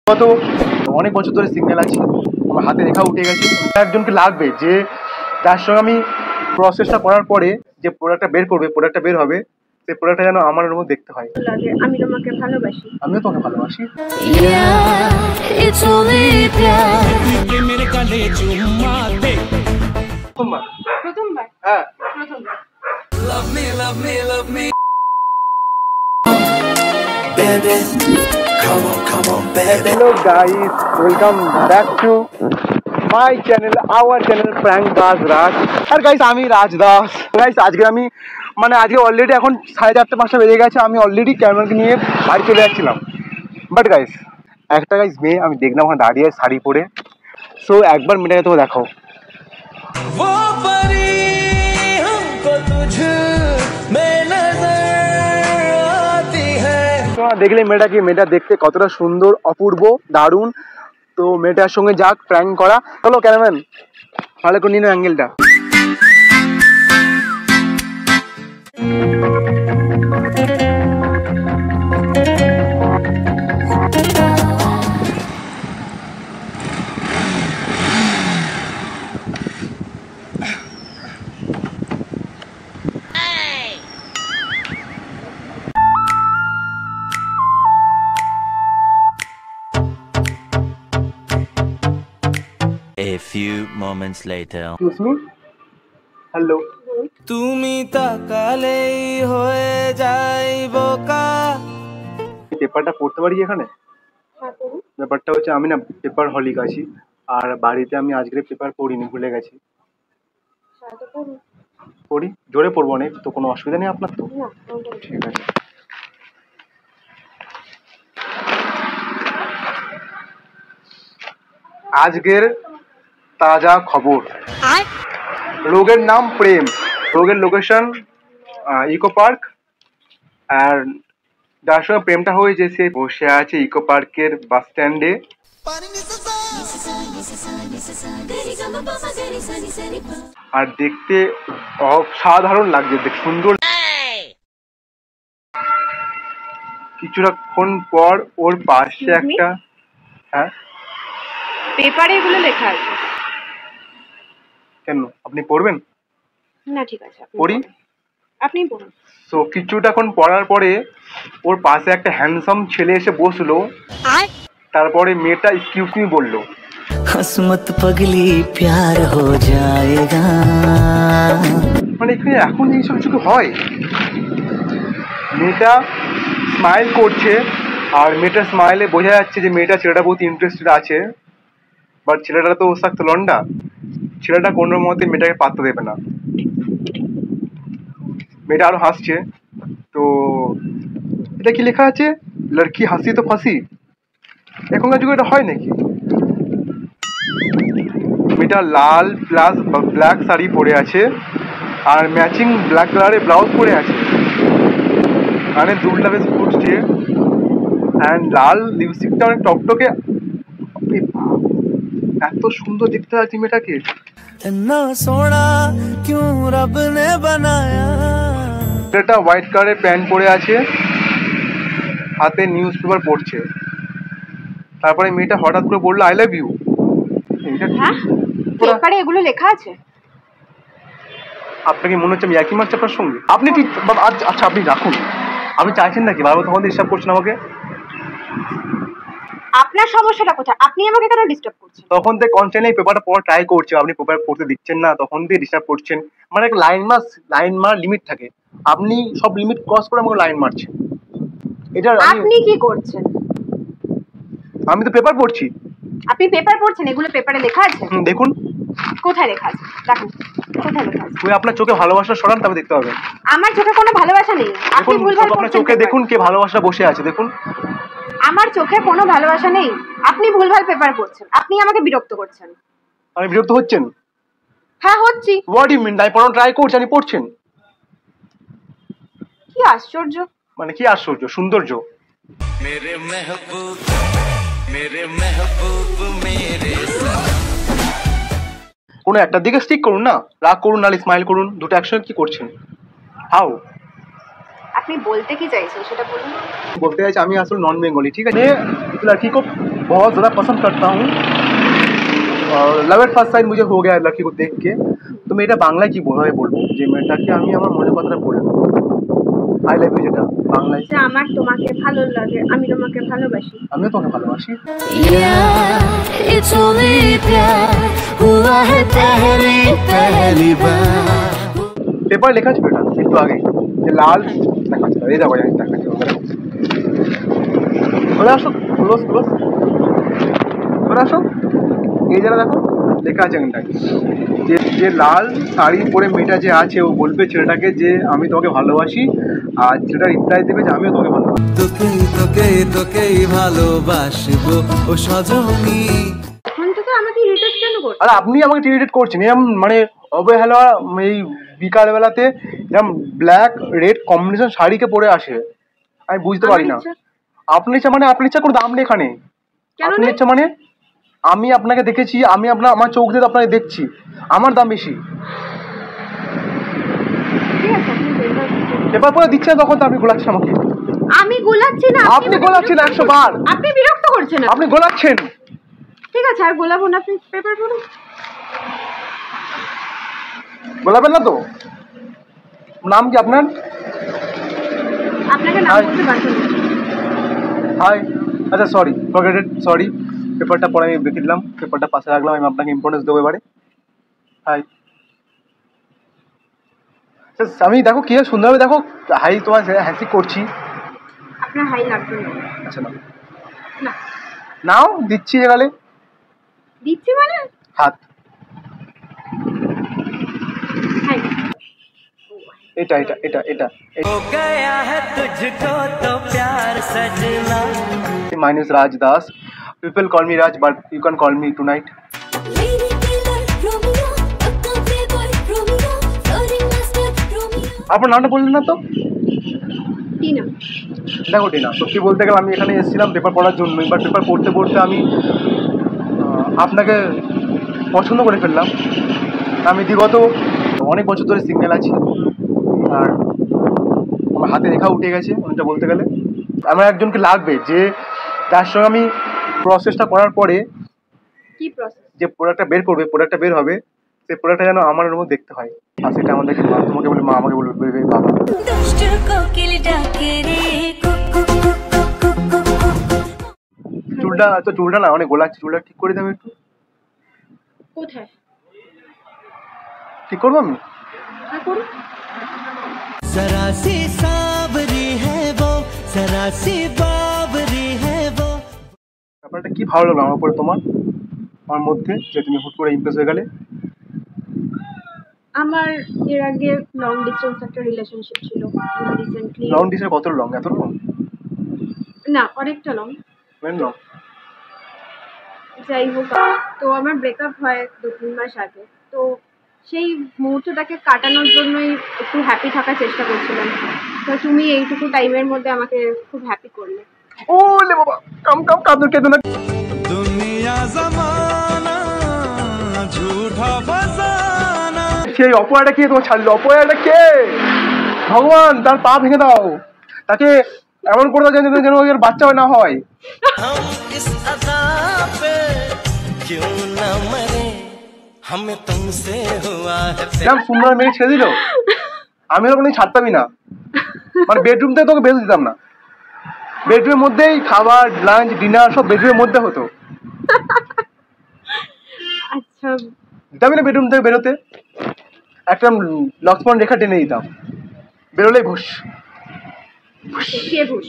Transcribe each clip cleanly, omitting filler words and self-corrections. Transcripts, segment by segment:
গত অনেক বছর ধরে সিঙ্গেল আছি, আমার হাতে রেখা উঠে গেছে। একজনকে লাগবে যে যার সঙ্গে আমি প্রসেসটা করার পরে যে প্রোডাক্টটা বের করবে, প্রোডাক্টটা বের হবে, সেই প্রোডাক্টটা যেন আমার মধ্যে দেখতে হয়। আমি তোমাকে ভালোবাসি। আমিও তোমাকে ভালোবাসি। প্রথমবার? হ্যাঁ, প্রথমবার। Hello guys, welcome back to my channel, our channel Prank Das Raj. R guys আমি রাজ দাস। গাইস আজকে আমি আজকে অলরেডি এখন 4:30-5টা বেজে গেছে। আমি অলরেডি ক্যামেরাকে নিয়ে বাড়ি চলে যাচ্ছিলাম। বাট গাইস একটা মেয়ে আমি দেখলাম ওখানে দাঁড়িয়ে শাড়ি পরে। সো একবার মেয়েটাকে তো দেখো। দেখলে মেয়েটা দেখতে কতটা সুন্দর, অপূর্ব, দারুণ। তো মেয়েটার সঙ্গে যাক প্র্যাঙ্ক করা। চলো ক্যামেরাম্যান ভালো করে নিন অ্যাঙ্গেলটা। A few moments later. Excuse me? Hello. তুমি তাকালেই হয়ে যাই বোকা। পেপারটা পড়তে পারি এখানে? ব্যাপারটা হচ্ছে আমি না পেপার হলিক আছি, আর বাড়িতে আমি আজকে পেপার পড়িনি, ভুলে গেছি। পড়ি, জোরে পড়বো অনেক, তো কোনো অসুবিধা নেই আপনার তো? ঠিক আছে। আজকের তাজা খবর, রোগের নাম প্রেম, রোগের লোকেশন ইকো পার্ক। আর যার সঙ্গে প্রেমটা হয়েছে সে বসে আছে ইকো পার্কের বাস স্ট্যান্ডে। আর দেখতে অসাধারণ লাগছে, দেখ সুন্দর। কিছুক্ষণ পর ওর পাশে একটা, হ্যাঁ পেপারে এগুলো লেখা আছে। কেন আপনি পড়বেন? না ঠিক আছে, পড়ি, আপনি পড়ুন। তো কিছুটাক্ষণ পড়ার পরে ওর পাশে একটা হ্যান্ডসাম ছেলে এসে বসলো। তারপরে মেয়েটা এক্সকিউজ মি বললো। হসমত পাগলি প্যার হো যায়েগা। এখানে এখন এইসব কিছু হয়? মেয়েটা স্মাইল করছে, আর মেয়েটার স্মাইলে বোঝা যাচ্ছে যে মেয়েটা ছেলেটা বহুত ইন্টারেস্টেড আছে। বাট ছেলেটা তো ওসাক্ত লন্ডা, ছেলেটা কোনো মতে মেয়েটাকে পাত্তা দেবে না। মেয়েটা আরো হাসছে। তো এটা কি লেখা আছে, লড়কি হাসি তো ফাঁসি? এখনকার যুগে এটা হয় নাকি? মেয়েটা লাল প্লাস ব্ল্যাক শাড়ি পরে আছে, আর ম্যাচিং ব্ল্যাক কালারের ব্লাউজ পরে আছে, কানে দুলটা বেশ ফুটছে, অ্যান্ড লাল লিপস্টিকটা অনেক টকটকে। এত সুন্দর দেখতে আছে মেয়েটাকে। সোনা কিউ রব নে বানায়া। ছেলেটা হোয়াইট কালারের প্যান্ট পরে আছে, হাতে নিউজ পেপার পড়ছে। তারপরে মেয়েটা হঠাৎ করে বললো আই লাভ ইউ। হ্যাঁ, পেপারে এগুলো লেখা আছে। আপনাকে মনে হচ্ছে আমি একই মারছি আপনার সঙ্গে? আপনি ঠিক আচ্ছা আপনি রাখুন, আপনি চাইছেন নাকি বারবার তখন ডিস্টার্ব করছেন আমাকে? আপনার সমস্যাটা কোথায়? আপনি আমাকে কেন ডিস্টার্ব করছেন? তখন থেকে কনস্ট্যান্টলি পেপারটা পড়া ট্রাই করছে, আপনি পেপার পড়তে দিচ্ছেন না, তখন দিয়ে ডিস্টার্ব করছেন। একটা লাইন মার লিমিট থাকে, আপনি সব লিমিট ক্রস করে আমাকে লাইন মারছেন। এটা আপনি কি করছেন? আমি তো পেপার পড়ছি। আপনি পেপার পড়ছেন, এগুলো পেপারে লেখা আছে? দেখুন কোথায় লেখা আছে, দেখুন কোথায় লেখা আছে। ওই আপনার চোখে ভালোবাসা সরান, তবে দেখতে হবে। আমার চোখে কোনো ভালোবাসা নেই, আপনি ভুলভাল আপনার পড়ছেন। চোখে দেখুন কে ভালোবাসা বসে আছে, দেখুন। আমার চোখে কোনো ভালোবাসা নেই, আপনি ভুলভাল পেপার পড়ছেন, আপনি আমাকে বিরক্ত করছেন। আমি বিরক্ত হচ্ছেন? হ্যাঁ হচ্ছি। What you mean? তাই পড়ানো ট্রাই করছি, আপনি পড়ছেন। কি আশ্চর্য! কি আশ্চর্য? সৌন্দর্য। মেরে মেহবুব মেরে মেহবুব মেরে। কোনো একটা দিকে স্টিক করুন না, রাগ করুন নাহলে স্মাইল করুন, দুটো একসঙ্গে কি করছেন? হাউ? আপনি বলতে কি চাইছেন সেটা বলুন। বলতে চাইছি আমি আসলে নন বেঙ্গলি, ঠিক আছে? লড়কি কো बहुत ज़्यादा पसंद करता हूँ और लव एट फार्स्ट साइट मुझे हो गया लड़की को देख के। तो मैं এটা বাংলায় কি বলবো যে মেয়েটাকে আমি আমার মনের কথাটা বলবো আই লাভ ইউ যেটা বাংলায় যে আমার তোমাকে ভালো লাগে, আমি তোমাকে ভালোবাসি। আমিও তোমাকে ভালোবাসি। It's only प्यार हुआ है पहली बार। পেপার লেখা ছিল এটা একটু আগে যে লাল দেখাচ্ছিল, এই দেখো জানি দেখাচ্ছিল। চলে আসো, ক্লোজ ক্লোজ চলে আসো। এই জায়গা দেখো লেখা আছে এখানটায় যে লাল শাড়ি পরে মেয়েটা যে আছে ও বলবে ছেলেটাকে যে আমি তোমাকে ভালোবাসি, আর ছেলেটা রিপ্লাই দেবে যে আমিও তোমাকে ভালোবাসি। তোকেই ভালোবাসবো ও সজনী। অন্তত আমাকে ইরিটেট কেন করছো? আর আপনি আমাকে ইরিটেট করছেন এরকম মানে অবহেলা এই বিকালবেলাতে এরকম ব্ল্যাক রেড কম্বিনেশন শাড়িকে পরে আসে, আমি বুঝতে পারি না। আপনার ইচ্ছা মানে আপনার ইচ্ছা কোনো দাম নেই এখানে। আপনার ইচ্ছা মানে আমি আপনাকে দেখেছি, আমি আমার চোখ দিয়ে আপনাকে দেখছি, আমার দাম বেশি। পেপার পরে দিচ্ছে না তখন তো আপনি গোলাচ্ছেন আমাকে। আমি গোলাচ্ছি না, আপনি গোলাচ্ছেন 100 বার। আপনি বিরক্ত করছেন, আপনি গোলাচ্ছেন। ঠিক আছে আর গোলাবো না, আপনি পেপার পড়ুন। গোলাবেন না তো? নাম কি আপনার? আপনাকে নাম বলতে পারছেন না। হাই, আচ্ছা সরি, ফরগেটেড, সরি। পেপারটা পরে আমি রেখে দিলাম, পেপারটা পাশে রাখলাম, আমি আপনাকে ইম্পর্টেন্স দেবো এবারে। হাই, আমি দেখো কি সুন্দরভাবে দেখো হাই তোমার হ্যাসি করছি। আপনার হাই লাগবে না। আচ্ছা না না নাও দিচ্ছি এগালে দিচ্ছি মানে হাত হাই এটা এটা এটা এটা हो गया है तुझको तो प्यार सजना। My name is Raj Das. People call me Raj, but you can call me tonight. আপনার নামটা বললেন না তো? টিনা। দেখো টিনা, সত্যি বলতে গেলে আমি এখানে এসেছিলাম পেপার পড়ার জন্য, এবার পেপার পড়তে পড়তে আমি আপনাকে পছন্দ করে ফেললাম। আমি বিগত অনেক বছর ধরে সিঙ্গেল আছি, আর আমার হাতে রেখা উঠে গেছে অনেকটা বলতে গেলে। আমার একজনকে লাগবে যে যার সঙ্গে আমি প্রসেসটা করার পরে কি প্রসেস? যে প্রোডাক্টটা বের করবে, প্রোডাক্টটা বের হবে, সেই প্রোডাক্টটা যেন আমার মধ্যে দেখতে হয়। আর সেটা আমাদেরকে মা তোমাকে বলে, মা আমাকে বলবে বাবা। চুলটা তো চুলটা না অনেক গোলাচ্ছে, চুলটা ঠিক করে দেবে একটু। কোথায় ঠিক করবো আমি? হ্যাঁ করুন। जरा सी साबरी है वो, जरा सी बाबरी है वो। ব্যাপারটা কি ভালো লাগলো আমার উপরে তোমার, আমার মধ্যে, যে তুমি হুট করে ইমপ্রেস হয়ে গেলে। আমার এর আগে লং ডিস্টেন্স একটা রিলেশনশিপ ছিল রিসেন্টলি। লং ডিস্টেন্স কত লং? এত লং না অনেকটা লং। লং যাই হোক, তো আমার ব্রেকআপ হয় 2-3 মাস আগে। তো সেই মুহূর্তটাকে কাটানোর জন্যই একটু হ্যাপি থাকার চেষ্টা করছিলাম। তো তুমি এইটুকু টাইমের মধ্যে আমাকে খুব হ্যাপি করলে। ও লে বাবা, কাম কাম কাঁদো কেঁদো না। दुनिया जमाना झूठा फसाना। সেই অপয়াটা কে তোমার ছাড়লো? অপয়াটা কে? ভগবান তার পা ভেঙে দাও, তাকে এমন করে দাও যেন ওর বাচ্চা না হয়। हम इस अदा पे क्यों न मरे, हमें तुमसे हुआ है এরকম সুন্দর মেয়ে ছেড়ে দিল, আমি ওখানে ছাড়তামই না। মানে বেডরুম থেকে তোকে বেরোতে দিতাম না, বেডরুমের মধ্যেই খাবার লাঞ্চ ডিনার সব বেডরুমের মধ্যে হতো। আচ্ছা দিতামই না বেডরুম থেকে বেরোতে, একটা লক্ষ্মণ রেখা টেনে দিতাম, বেরোলেই ঘুষ। কে ঘুষ?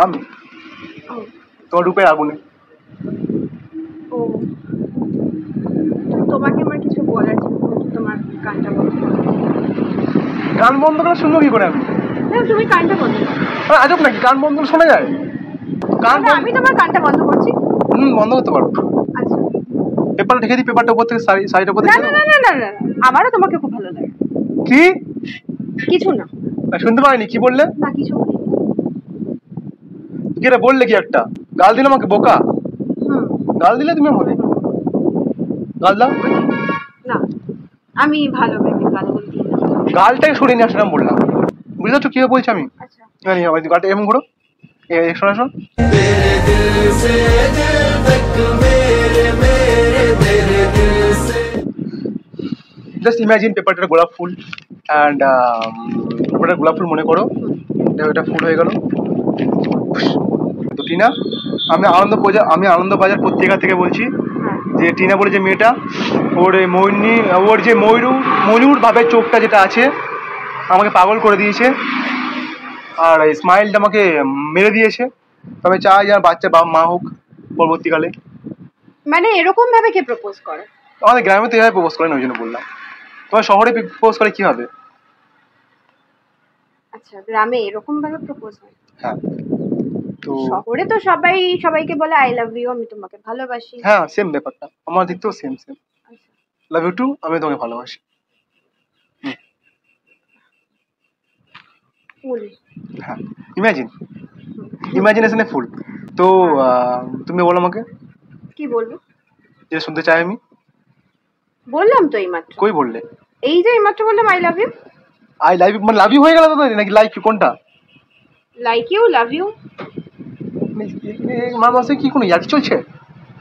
আমি ও তোমার রূপের আগুনে। ও তোমাকে আমার কিছু বলার ছিল, তোমার কানটা বন্ধ করো। গান বন্ধ করে শুনবো কি করে আমি? না তুমি কানটা বন্ধ করো। আরে আজব নাকি, গান বন্ধ করে শোনা যায়? গান না, আমি তোমার কানটা বন্ধ করছি। বন্ধ করতে পারো। আচ্ছা পেপারটা ঢেকে দিই, পেপারটা উপর থেকে শাড়িটা উপর না থেকে। না না না না না, আমারও তোমাকে খুব ভালো লাগে। কি? কিছু না। শুনতে পাইনি কি বললে? না কিছু বলিনি। কি রে বললে কি একটা? গাল দিলে আমাকে, বোকা? হুম গাল দিলে তুমি আমাকে? গাল দাও। না আমি ভালো মেয়েকে গাল বলতে না। গালটাই সরিয়ে নিয়ে আসলাম বললাম, বুঝতে পারছো কিভাবে বলছি আমি? আচ্ছা জানি আমার গালটা এমন করো, শোনা শোন। জাস্ট ইমাজিন পেপারটা গোলাপ ফুল অ্যান্ড পেপারটা গোলাপ ফুল মনে করো, এটা ফুল হয়ে গেল। তো টিনা, আমি আনন্দবাজার পত্রিকা থেকে বলছি যে টিনা বলে যে মেয়েটা, ওর যে ময়ূর ভাবের চোখটা যেটা আছে আমাকে পাগল করে দিয়েছে, আর এই স্মাইলটা আমাকে মেরে দিয়েছে। তবে চাই আর বাচ্চা মা হোক পরবর্তীকালে। মানে এরকম ভাবে কে প্রপোজ করে? আমাদের গ্রামে তো এভাবে প্রপোজ করে না, ওই জন্য বললাম। তোমার শহরে প্রপোজ করে কি হবে? আচ্ছা, গ্রামে এরকম ভাবে প্রপোজ হয়? হ্যাঁ। তো শহরে তো সবাইকে বলে আই লাভ ইউ, আমি তোমাকে ভালোবাসি। হ্যাঁ, সেম ব্যাপারটা আমার দিক থেকেও সেম। লাভ ইউ টু, আমি তোমাকে ভালোবাসি। ফুল। হ্যাঁ, ইমাজিনেশনে ফুল। তো তুমি বলো আমাকে কি বলবো, যেটা শুনতে চাই আমি। বললাম তো এইমাত্র। কই বললে? এই যে এইমাত্র বললাম I love you. I love you মানে লাভ ইউ হয়ে গেল তো, নাকি লাইক ইউ? কোনটা? Like you, love you. মাসে কি কোনো ইয়ার্কি চলছে?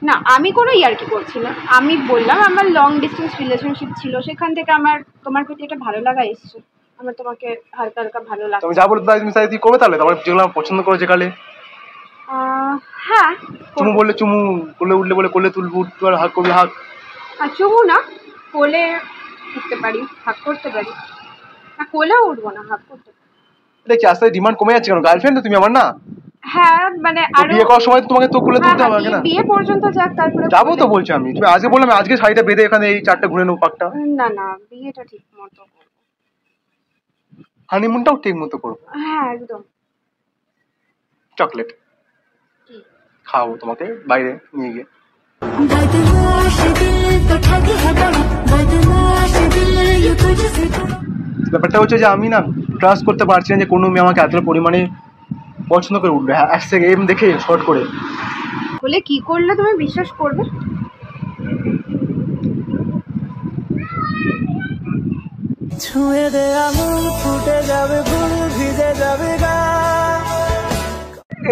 না, আমি কোনো ইয়ার্কি করছি না। আমি বললাম আমার লং ডিস্টেন্স রিলেশনশিপ ছিল, সেখান থেকে আমার তোমার প্রতি একটা ভালো লাগা এসছে। আমার তোমাকে হালকা হালকা ভালো লাগে। তুমি যা বলতে তুমি তাই করবে তাহলে? তোমার যেগুলো আমার পছন্দ করেছে কালে। হ্যাঁ। চুমু বললে চুমু, কোলে উঠলে বলে কোলে তুলবো, আর হাক করলে হাক। আর চুমু না, কোলে উঠতে পারি, হাক করতে পারি। না, কোলেও উঠবো না, হাক করতে পারি। দেখছি আস্তে আস্তে ডিমান্ড কমে যাচ্ছে কেন? গার্লফ্রেন্ড তো তুমি আমার, না? হ্যাঁ, মানে আর বিয়ে করার সময় তোমাকে তো কোলে তুলতে হবে না? বিয়ে পর্যন্ত যাক, তারপরে যাবো তো বলছি আমি। তুমি আজকে বললাম আজকে শাড়িটা বেঁধে এখানে এই চারটা ঘুরে নেবো পাকটা। না, বিয়েটা ঠিক মতো করবো, হানিমুনটাও ঠিক মতো করবো। হ্যাঁ একদম। চকলেট খাওয়াবো তোমাকে বাইরে নিয়ে গিয়ে। ব্যাপারটা হচ্ছে যে আমি না ট্রাস্ট করতে পারছি না যে কোনো মেয়ে আমাকে এত পরিমাণে পছন্দ করে উঠবে। হ্যাঁ, এক সেকেন্ড দেখে শর্ট করে বলে কি করলে তুমি বিশ্বাস করবে? ছুঁয়ে দে আঙুল, ফুটে যাবে ফুল, ভিজে যাবে গা।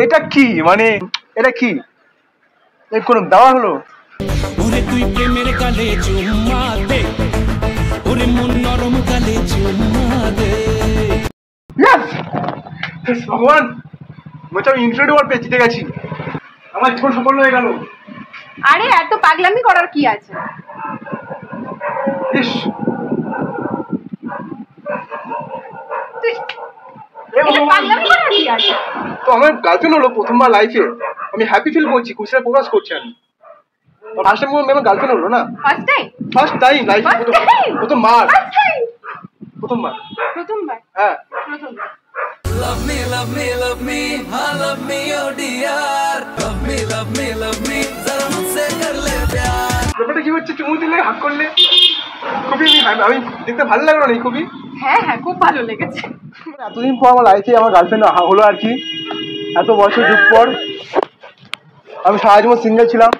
এটা কি মানে, এটা কি কোনো দেওয়া হলো? ওরে তুই প্রেমের গালে চুম্মা দে, ওরে মন নরম গালে চুম্মা দে। ভগবান, মনে হচ্ছে আমি ইন্টারভিউ আর পেয়ে জিতে গেছি। আমার জীবন সফল হয়ে গেল। আরে এত পাগলামি করার কি আছে? ইস, পাগলামি করার কি আছে? তো আমার গার্লফ্রেন্ড হলো প্রথমবার লাইফে। আমি হ্যাপি ফিল করছি, খুশিটা প্রকাশ করছি আমি। ফার্স্ট টাইম আমার গার্লফ্রেন্ড হলো না। ফার্স্ট টাইম লাইফে, প্রথমবার। হ্যাঁ। Love me, love me, love me, love me, oh dear. Love me, love me, love me, zara mujhse kar le pyar. ব্যাপারটা কি হচ্ছে? চুমু দিলে হাত করলে খুবই আমি দেখতে ভালো লাগলো না খুবই। হ্যাঁ, খুব ভালো লেগেছে। এতদিন পর আমার লাইফে আমার গার্লফ্রেন্ড হলো আর কি, এত বছর যুগ পর। আমি সারা জীবন সিঙ্গেল ছিলাম,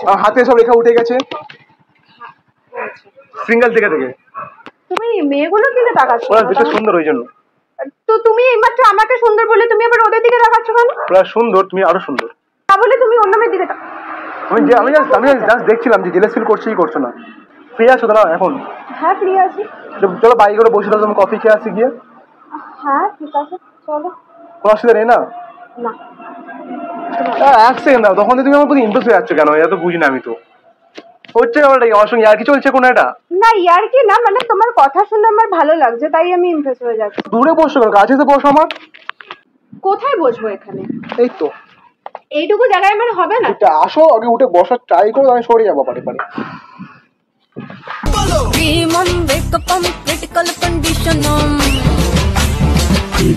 আমার হাতে সব রেখা উঠে গেছে সিঙ্গেল থেকে। তুমি মেয়েগুলোর দিকে তাকাচ্ছ? ওরা বেশ সুন্দর, ওই জন্য। তো তুমি এইমাত্র আমাকে সুন্দর বলে তুমি আবার ওদের দিকে তাকাচ্ছ কেন? ওরা সুন্দর, তুমি আরো সুন্দর। তাহলে তুমি অন্য মেয়ের দিকে তাকাও। আমি জাস্ট দেখছিলাম যে জেলাস ফিল করছি কি করছো না। ফ্রি আছো তো না এখন? হ্যাঁ, ফ্রি আছি। চলো বাইরে করে বসে দাও, তুমি কফি খেয়ে আসি গিয়ে। হ্যাঁ ঠিক আছে, চলো। কোনো অসুবিধা নেই না? না। এক সেকেন্ড দাও, তখন তুমি আমার প্রতি ইমপ্রেস হয়ে যাচ্ছ কেন? এটা তো বুঝি না আমি। তো হচ্ছে ব্যাপারটা কি? আমার সঙ্গে আর কি চলছে কোনো এটা? না, ইয়ার কি না, মানে তোমার কথা শুনে আমার ভালো লাগছে, তাই আমি ইমপ্রেস হয়ে যাচ্ছি। দূরে বসো কেন? কাছে এসে বসো আমার। কোথায় বসবো? এখানে। এই তো এইটুকু জায়গায় আমার হবে না? এটা আসো আগে, উঠে বসার ট্রাই করো, আমি সরে যাবো পারে।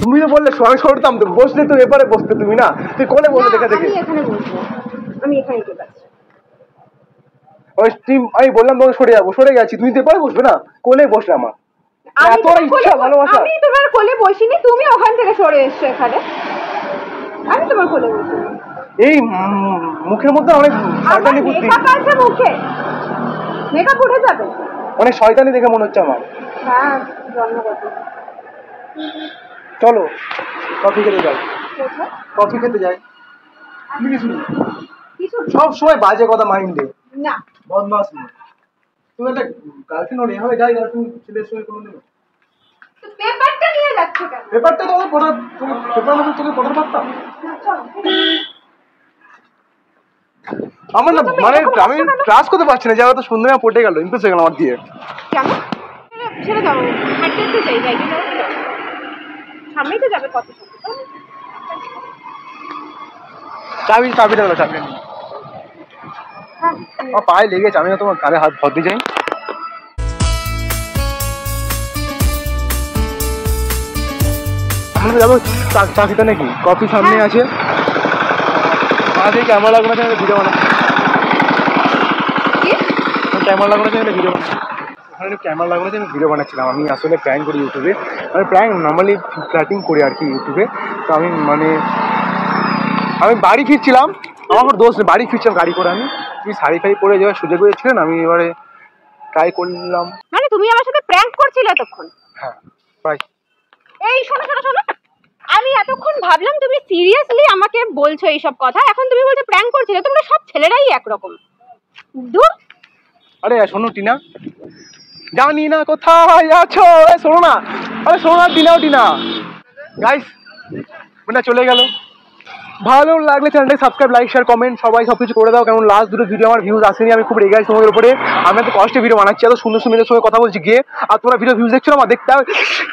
তুমি তো বললে আমি সরতাম, তো বসলে তো এবারে বসতে তুমি না, তুই কোলে বসে দেখে দেখে। আমি এখানে বসবো, আমি এখানে ঠিক আছে। আমি বললাম তোমাকে সরে যাবো, সরে গেছি, তুমি তো এবারে বসবে না, কোলে বসলে আমার এত ইচ্ছা ভালোবাসা। আমি তোমার কোলে বসিনি, তুমি ওখান থেকে সরে এসছো এখানে, আমি তোমার কোলে বসি। এই মুখের মধ্যে অনেক শয়তানি বুদ্ধি। মেকআপ আছে মুখে, মেকআপ উঠে যাবে। অনেক শয়তানি দেখে মনে হচ্ছে আমার। হ্যাঁ, জন্মগত। চলো কফি খেতে যাই। কোথায়? কফি খেতে যাই। কিছু সব সময় বাজে কথা মাইন্ডে। না, বদমাস না। তুমি একটা গার্লফ্রেন্ড হলে এভাবে যাই আর তুমি ছেলের সঙ্গে কোনো নেবে তো পেপারটা নিয়ে যাচ্ছ কেন? পেপারটা তো পড়া পেপার না তোকে পড়ার পারতাম আমার না মানে আমি ক্লাস করতে পারছি না যে তো সুন্দর পড়ে গেল ইমপ্রেস হয়ে গেল আমার দিয়ে কেন ছেড়ে দাও হাঁটতে চাই যাই সামনেই তো যাবে কত চাবিটা দাও চাবি আমার পায়ে লেগেছে আমি তোমার কালে হাত ভর দিয়ে যাই আমরা যাবো চা খেতে নাকি কফি সামনে আছে ক্যামেরা লাগানো আছে ভিডিও বানাচ্ছি ক্যামেরা লাগানো আছে ভিডিও বানাচ্ছি ওখানে ক্যামেরা লাগানো আছে আমি ভিডিও বানাচ্ছিলাম আমি আসলে প্র্যাঙ্ক করি ইউটিউবে আমি প্র্যাঙ্ক নর্মালি ফ্ল্যাটিং করি আর কি ইউটিউবে তো আমি আমি বাড়ি ফিরছিলাম আমার দোস্ত বাড়ি ফিরছিলাম গাড়ি করে আমি তুমি শাড়ি ফাড়ি পরে যাওয়ার সুযোগ হয়েছিলেন আমি এবারে ট্রাই করলাম মানে তুমি আমার সাথে প্র্যাঙ্ক করছিলে এতক্ষণ হ্যাঁ বাই এই শোনো আমি এতক্ষণ ভাবলাম তুমি সিরিয়াসলি আমাকে বলছো এইসব কথা এখন তুমি বলছো প্র্যাঙ্ক করছিলে তোমরা সব ছেলেরাই একরকম দূর আরে শোনো টিনা জানি না কোথায় আছো শোনো না আরে শোনো না টিনা গাইস মানে চলে গেল ভালো লাগলে চ্যানেলটাকে সাবস্ক্রাইব লাইক শেয়ার কমেন্ট সবাই সব কিছু করে দাও কারণ লাস্ট দুটো ভিডিও আমার ভিউজ আসেনি আমি খুব রেগে আছি তোমাদের উপরে আমি এত কষ্টে ভিডিও বানাচ্ছি এত সুন্দর সুন্দর সঙ্গে কথা বলছি গিয়ে আর তোমরা ভিডিও ভিউজ দেখছো না আমার দেখতে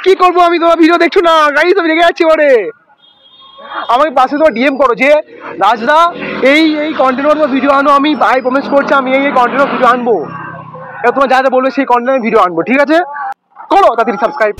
কি করবো আমি তোমার ভিডিও দেখছো না গাইস আমি রেগে যাচ্ছি ওরে আমাকে পাশে তোমার ডিএম করো যে রাজদা এই কন্টেন্ট তোমার ভিডিও আনো আমি ভাই প্রমিস করছি আমি এই কন্টেন্ট ভিডিও আনবো এবার তোমার যা যা বলবে সেই কন্টেন্ট ভিডিও আনবো ঠিক আছে করো তাড়াতাড়ি সাবস্ক্রাইব